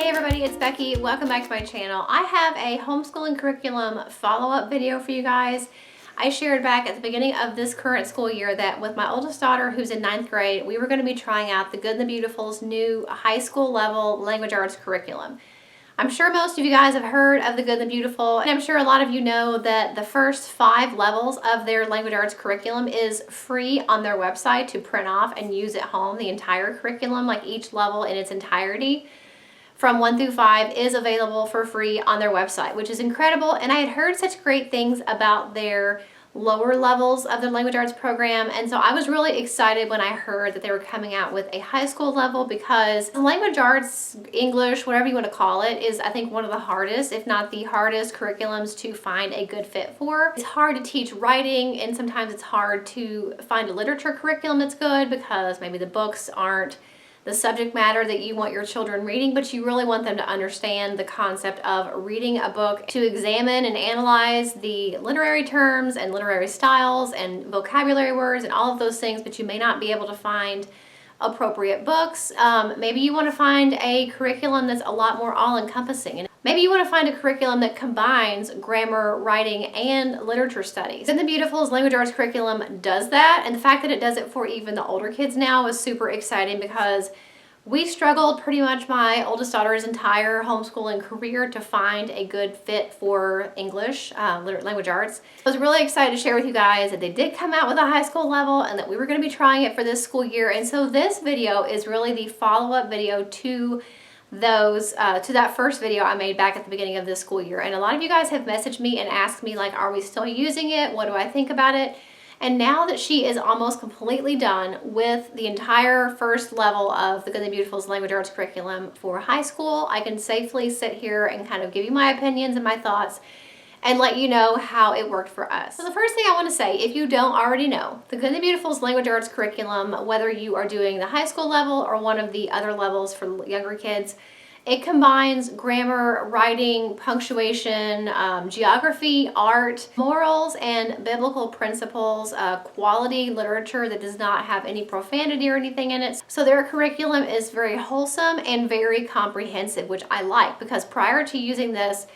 Hey everybody, it's Becky. Welcome back to my channel. I have a homeschooling curriculum follow-up video for you guys. I shared back at the beginning of this current school year that with my oldest daughter, who's in 9th grade, we were going to be trying out the Good and the Beautiful's new high school level language arts curriculum. I'm sure most of you guys have heard of the Good and the Beautiful, and I'm sure a lot of you know that the first 5 levels of their language arts curriculum is free on their website to print off and use at home. The entire curriculum, like each level in its entirety, from 1 through 5 is available for free on their website, which is incredible. And I had heard such great things about their lower levels of the language arts program, and so I was really excited when I heard that they were coming out with a high school level, because the language arts, English, whatever you want to call it, is I think one of the hardest, if not the hardest, curriculums to find a good fit for. It's hard to teach writing, and sometimes it's hard to find a literature curriculum that's good because maybe the books aren't the subject matter that you want your children reading, but you really want them to understand the concept of reading a book, to examine and analyze the literary terms and literary styles and vocabulary words and all of those things, but you may not be able to find appropriate books. Maybe you want to find a curriculum that's a lot more all-encompassing. And maybe you want to find a curriculum that combines grammar, writing, and literature studies. And the Beautiful's language arts curriculum does that, and the fact that it does it for even the older kids now is super exciting, because we struggled pretty much my oldest daughter's entire homeschooling career to find a good fit for English language arts. I was really excited to share with you guys that they did come out with a high school level and that we were going to be trying it for this school year. And so this video is really the follow-up video to that first video I made back at the beginning of this school year. And a lot of you guys have messaged me and asked me, like, are we still using it? What do I think about it? And now that she is almost completely done with the entire first level of the Good and the Beautiful's language arts curriculum for high school, I can safely sit here and kind of give you my opinions and my thoughts and let you know how it worked for us. So the first thing I want to say, if you don't already know, the Good and the Beautiful's language arts curriculum, whether you are doing the high school level or one of the other levels for younger kids, it combines grammar, writing, punctuation, geography, art, morals, and biblical principles, quality literature that does not have any profanity or anything in it. So their curriculum is very wholesome and very comprehensive, which I like, because prior to using this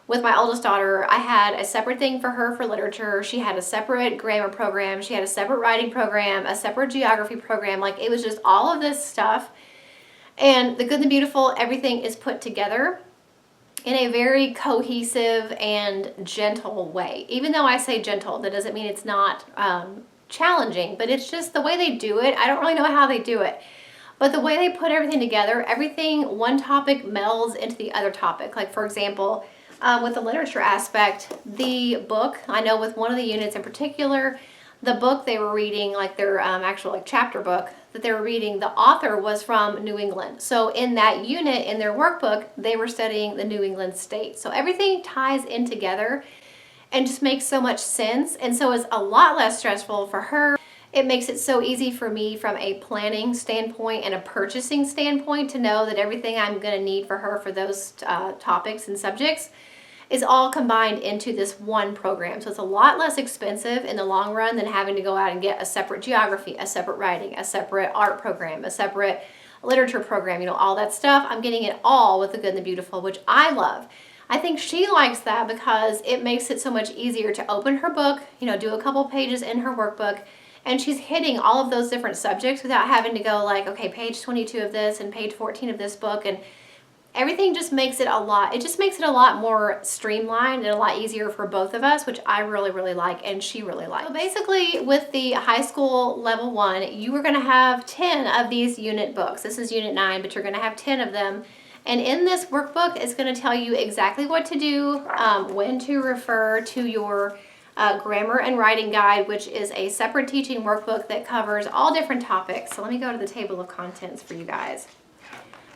with my oldest daughter, I had a separate thing for her for literature. She had a separate grammar program. She had a separate writing program, a separate geography program. Like, it was just all of this stuff. And the Good and the Beautiful, everything is put together in a very cohesive and gentle way. Even though I say gentle, that doesn't mean it's not challenging, but it's just the way they do it. I don't really know how they do it, but the way they put everything together, everything, one topic melds into the other topic. Like, for example, with the literature aspect, the book, I know with one of the units in particular, the book they were reading, like their actual chapter book that they were reading, the author was from New England. So in that unit, in their workbook, they were studying the New England state. So everything ties in together and just makes so much sense. And so it's a lot less stressful for her. It makes it so easy for me from a planning standpoint and a purchasing standpoint to know that everything I'm going to need for her for those topics and subjects is all combined into this one program. So it's a lot less expensive in the long run than having to go out and get a separate geography, a separate writing, a separate art program, a separate literature program, you know, all that stuff. I'm getting it all with the Good and the Beautiful, which I love. I think she likes that because it makes it so much easier to open her book, you know, do a couple pages in her workbook, and she's hitting all of those different subjects without having to go like, okay, page 22 of this and page 14 of this book, and everything just makes it a lot more streamlined and a lot easier for both of us, which I really, really like, and she really likes. So basically, with the high school level 1, you are going to have 10 of these unit books. This is unit 9, but you're going to have 10 of them. And in this workbook, it's going to tell you exactly what to do, when to refer to your grammar and writing guide, which is a separate teaching workbook that covers all different topics. So let me go to the table of contents for you guys.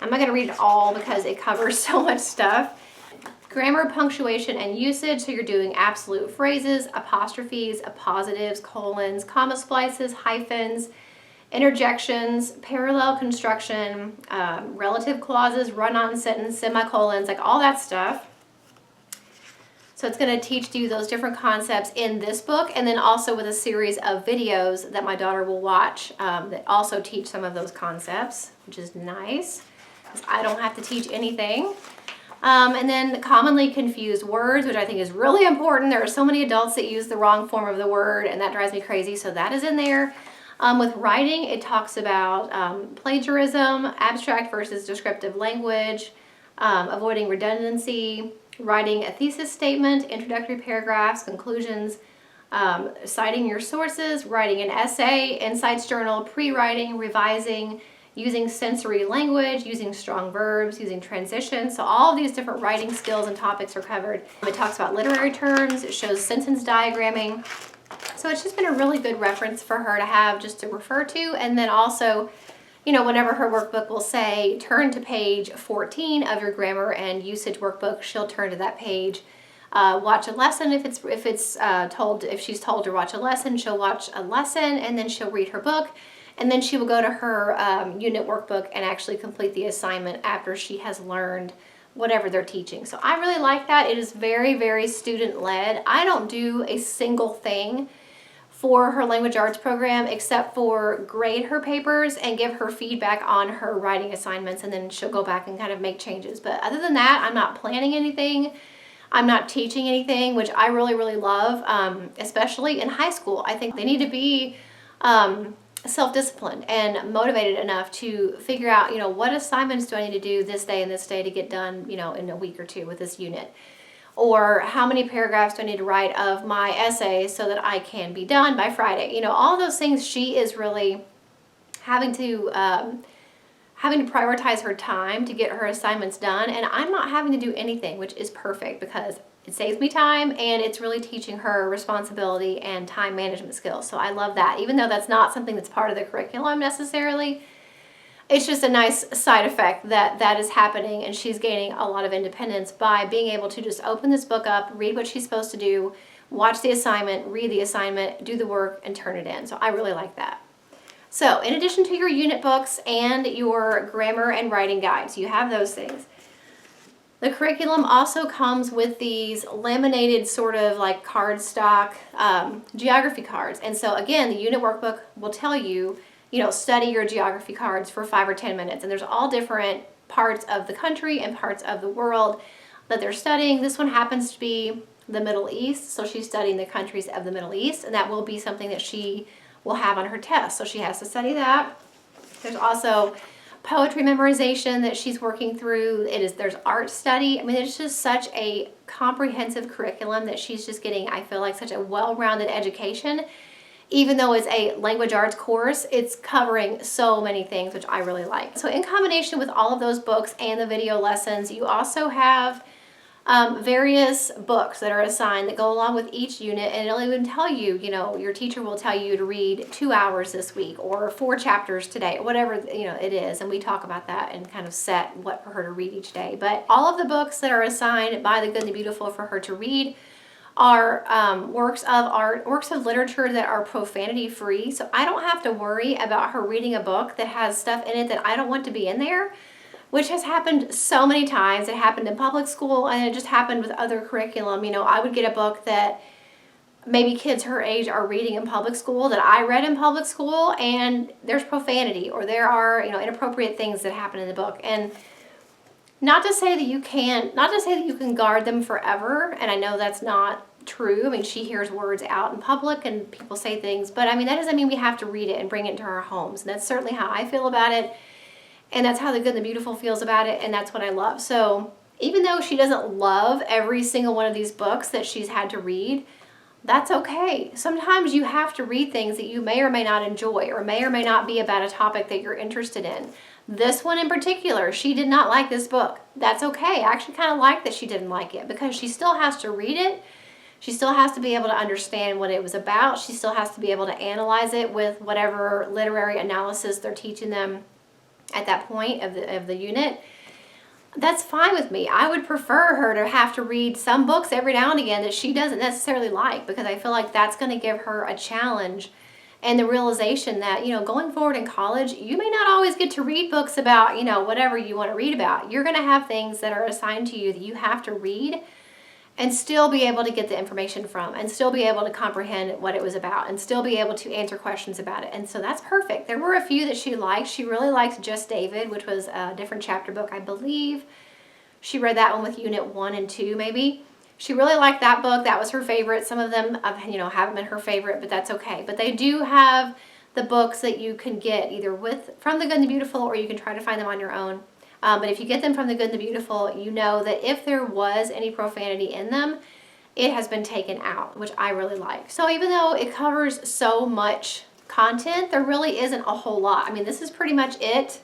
I'm not going to read it all because it covers so much stuff. Grammar, punctuation, and usage. So you're doing absolute phrases, apostrophes, appositives, colons, comma splices, hyphens, interjections, parallel construction, relative clauses, run-on sentence, semicolons, like all that stuff. So it's going to teach you those different concepts in this book, and then also with a series of videos that my daughter will watch that also teach some of those concepts, which is nice. because I don't have to teach anything. And then commonly confused words, which I think is really important. There are so many adults that use the wrong form of the word, and that drives me crazy, so that is in there. With writing, it talks about plagiarism, abstract versus descriptive language, avoiding redundancy, writing a thesis statement, introductory paragraphs, conclusions, citing your sources, writing an essay, insights journal, pre-writing, revising, using sensory language, using strong verbs, using transitions. So all of these different writing skills and topics are covered. It talks about literary terms, it shows sentence diagramming. So it's just been a really good reference for her to have just to refer to. And then also, you know, whenever her workbook will say, turn to page 14 of your grammar and usage workbook, she'll turn to that page. Watch a lesson if she's told to watch a lesson, she'll watch a lesson, and then she'll read her book. And then she will go to her unit workbook and actually complete the assignment after she has learned whatever they're teaching. So I really like that. It is very, very student-led. I don't do a single thing for her language arts program except for grade her papers and give her feedback on her writing assignments, and then she'll go back and kind of make changes. But other than that, I'm not planning anything. I'm not teaching anything, which I really, really love, especially in high school. I think they need to be self-disciplined and motivated enough to figure out, you know, what assignments do I need to do this day and this day to get done, you know, in a week or two with this unit, or how many paragraphs do I need to write of my essay so that I can be done by Friday. You know, all those things. She is really having to prioritize her time to get her assignments done, and I'm not having to do anything, which is perfect because it saves me time, and it's really teaching her responsibility and time management skills. So I love that. Even though that's not something that's part of the curriculum necessarily, it's just a nice side effect that is happening, and she's gaining a lot of independence by being able to just open this book up, read what she's supposed to do, watch the assignment, read the assignment, do the work, and turn it in. So I really like that. So in addition to your unit books and your grammar and writing guides, you have those things. The curriculum also comes with these laminated sort of like cardstock geography cards. And so again, the unit workbook will tell you, you know, study your geography cards for 5 or 10 minutes. And there's all different parts of the country and parts of the world that they're studying. This one happens to be the Middle East. So she's studying the countries of the Middle East, and that will be something that she will have on her test. So she has to study that. There's also poetry memorization that she's working through. There's art study. I mean, it's just such a comprehensive curriculum that she's just getting, I feel like, such a well-rounded education. Even though it's a language arts course, it's covering so many things, which I really like. So in combination with all of those books and the video lessons, you also have various books that are assigned that go along with each unit, and it'll even tell you, you know, your teacher will tell you to read 2 hours this week or 4 chapters today, whatever, you know, it is. And we talk about that and kind of set what for her to read each day. But all of the books that are assigned by the Good and the Beautiful for her to read are works of art, works of literature that are profanity free. So I don't have to worry about her reading a book that has stuff in it that I don't want to be in there, which has happened so many times. It happened in public school, and it just happened with other curriculum. You know, I would get a book that maybe kids her age are reading in public school that I read in public school, and there's profanity, or there are, you know, inappropriate things that happen in the book. And not to say that you can guard them forever, and I know that's not true. I mean, she hears words out in public and people say things, but I mean, that doesn't mean we have to read it and bring it into our homes. And that's certainly how I feel about it. And that's how the Good and the Beautiful feels about it, and that's what I love. So even though she doesn't love every single one of these books that she's had to read, that's okay. Sometimes you have to read things that you may or may not enjoy, or may not be about a topic that you're interested in. This one in particular, she did not like this book. That's okay. I actually kind of like that she didn't like it, because she still has to read it. She still has to be able to understand what it was about. She still has to be able to analyze it with whatever literary analysis they're teaching them at that point of the unit. That's fine with me. I would prefer her to have to read some books every now and again that she doesn't necessarily like, because I feel like that's going to give her a challenge and the realization that, you know, going forward in college, you may not always get to read books about, you know, whatever you want to read about. You're going to have things that are assigned to you that you have to read. and still be able to get the information from, and still be able to comprehend what it was about, and still be able to answer questions about it. And so that's perfect. There were a few that she liked. She really liked Just David, which was a different chapter book, I believe. She read that one with Unit 1 and 2, maybe. She really liked that book. That was her favorite. Some of them, haven't been her favorite, but that's okay. But they do have the books that you can get either from The Good and the Beautiful, or you can try to find them on your own. But if you get them from The Good and the Beautiful, you know that if there was any profanity in them, it has been taken out, which I really like. So even though it covers so much content, there really isn't a whole lot. I mean, this is pretty much it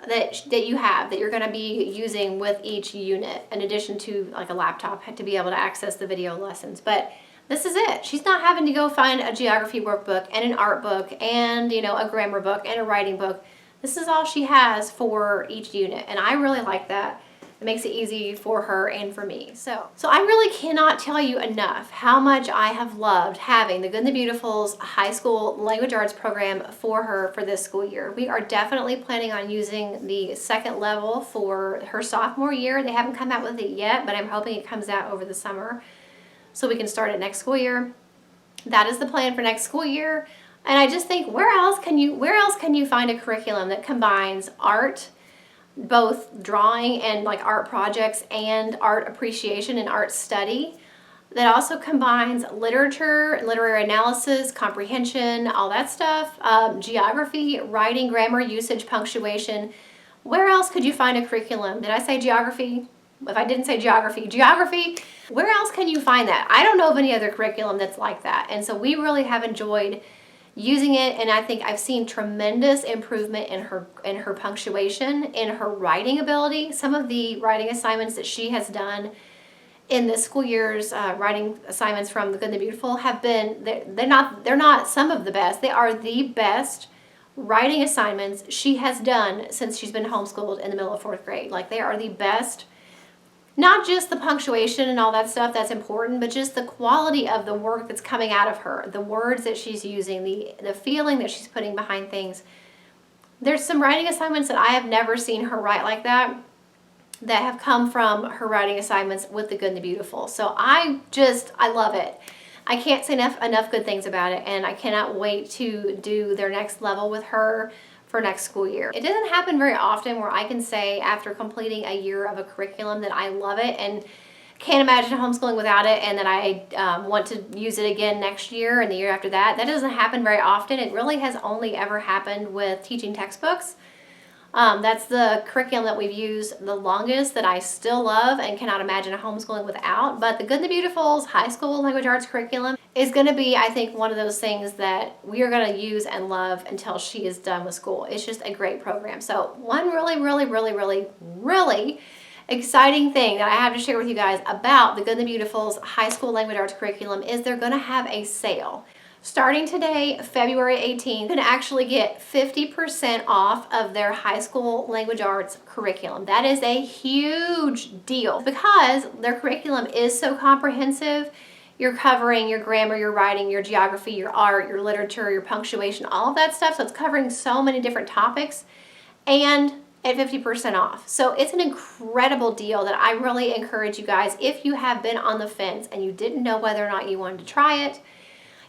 that you're going to be using with each unit, in addition to like a laptop to be able to access the video lessons. But this is it. She's not having to go find a geography workbook and an art book and, a grammar book and a writing book. This is all she has for each unit, and I really like that. It makes it easy for her and for me. So I really cannot tell you enough how much I have loved having the Good and the Beautiful's high school language arts program for her for this school year. We are definitely planning on using the second level for her sophomore year. They haven't come out with it yet, but I'm hoping it comes out over the summer so we can start it next school year. That is the plan for next school year. And I just think, where else can you find a curriculum that combines art, both drawing and like art projects, and art appreciation and art study, that also combines literature, literary analysis, comprehension, all that stuff, geography, writing, grammar, usage, punctuation. Where else could you find a curriculum? Did I say geography? If I didn't say geography, where else can you find that? I don't know of any other curriculum that's like that. And so we really have enjoyed using it, and I think I've seen tremendous improvement in her punctuation, in her writing ability. Some of the writing assignments that she has done in this school year's writing assignments from The Good and the Beautiful have been, they're not some of the best. They are the best writing assignments she has done since she's been homeschooled in the middle of 4th grade. Like, they are the best. Not just the punctuation and all that stuff, that's important, but just the quality of the work that's coming out of her, the words that she's using, the feeling that she's putting behind things. There's some writing assignments that I have never seen her write like that have come from her writing assignments with The Good and the Beautiful. So I love it. I can't say enough good things about it, and I cannot wait to do their next level with her for next school year. It doesn't happen very often where I can say after completing a year of a curriculum that I love it and can't imagine homeschooling without it, and that I want to use it again next year and the year after that. That doesn't happen very often. It really has only ever happened with teaching textbooks. That's the curriculum that we've used the longest, that I still love and cannot imagine homeschooling without. But the Good and the Beautiful's high school language arts curriculum is going to be, I think, one of those things that we are going to use and love until she is done with school. It's just a great program. So one really, really, really, really, really exciting thing that I have to share with you guys about the Good and the Beautiful's high school language arts curriculum is they're going to have a sale. Starting today, February 18th, you can actually get 50% off of their high school language arts curriculum. That is a huge deal because their curriculum is so comprehensive. You're covering your grammar, your writing, your geography, your art, your literature, your punctuation, all of that stuff. So it's covering so many different topics, and at 50% off. So it's an incredible deal that I really encourage you guys, if you have been on the fence and you didn't know whether or not you wanted to try it,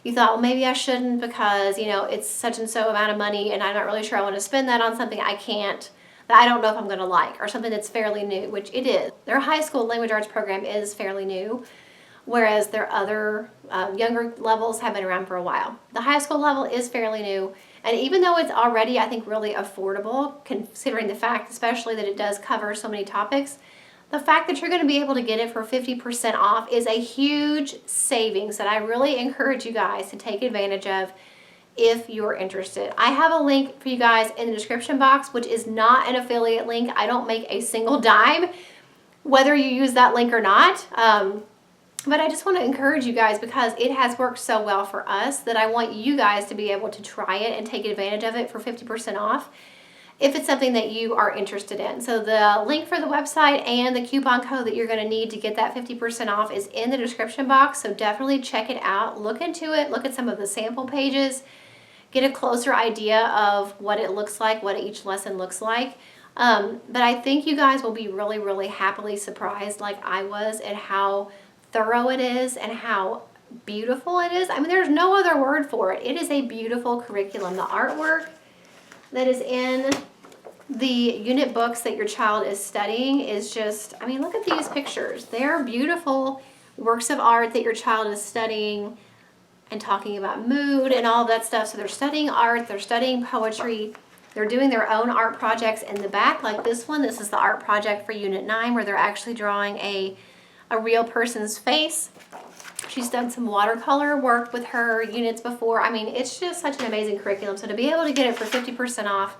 you thought, well, maybe I shouldn't because, it's such and so amount of money and I'm not really sure I want to spend that on something that I don't know if I'm going to like, or something that's fairly new, which it is. Their high school language arts program is fairly new, whereas their other younger levels have been around for a while. The high school level is fairly new, and even though it's already, I think, really affordable, considering the fact especially that it does cover so many topics, the fact that you're going to be able to get it for 50% off is a huge savings that I really encourage you guys to take advantage of if you're interested. I have a link for you guys in the description box, which is not an affiliate link. I don't make a single dime, whether you use that link or not. But I just want to encourage you guys because it has worked so well for us that I want you guys to be able to try it and take advantage of it for 50% off if it's something that you are interested in. So the link for the website and the coupon code that you're going to need to get that 50% off is in the description box. So definitely check it out. Look into it. Look at some of the sample pages. Get a closer idea of what it looks like, what each lesson looks like. But I think you guys will be really, really happily surprised like I was at how thorough it is and how beautiful it is. I mean, there's no other word for it. It is a beautiful curriculum. The artwork that is in the unit books that your child is studying is just, I mean, look at these pictures. They're beautiful works of art that your child is studying and talking about mood and all that stuff. So they're studying art, they're studying poetry, they're doing their own art projects in the back, like this one. This is the art project for Unit 9 where they're actually drawing a real person's face. She's done some watercolor work with her units before. I mean, it's just such an amazing curriculum. So to be able to get it for 50% off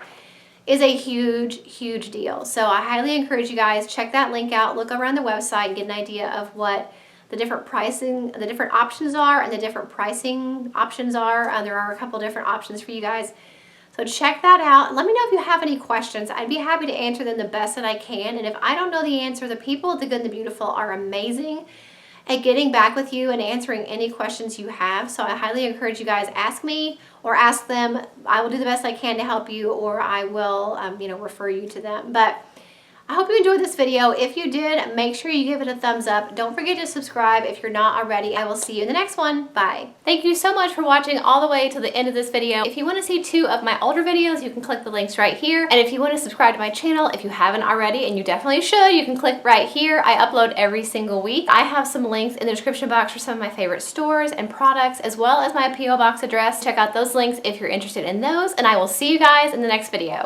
is a huge, huge deal. So I highly encourage you guys, check that link out, look around the website and get an idea of what the different pricing, the different options are and the different pricing options are. There are a couple different options for you guys. So check that out. Let me know if you have any questions. I'd be happy to answer them the best that I can. And if I don't know the answer, the people at The Good and the Beautiful are amazing at getting back with you and answering any questions you have. So I highly encourage you guys, ask me or ask them. I will do the best I can to help you, or I will refer you to them. But I hope you enjoyed this video. If you did, make sure you give it a thumbs up. Don't forget to subscribe if you're not already. I will see you in the next one. Bye. Thank you so much for watching all the way to the end of this video. If you want to see 2 of my older videos, you can click the links right here. And if you want to subscribe to my channel, if you haven't already, and you definitely should, you can click right here. I upload every single week. I have some links in the description box for some of my favorite stores and products, as well as my P.O. Box address. Check out those links if you're interested in those, and I will see you guys in the next video.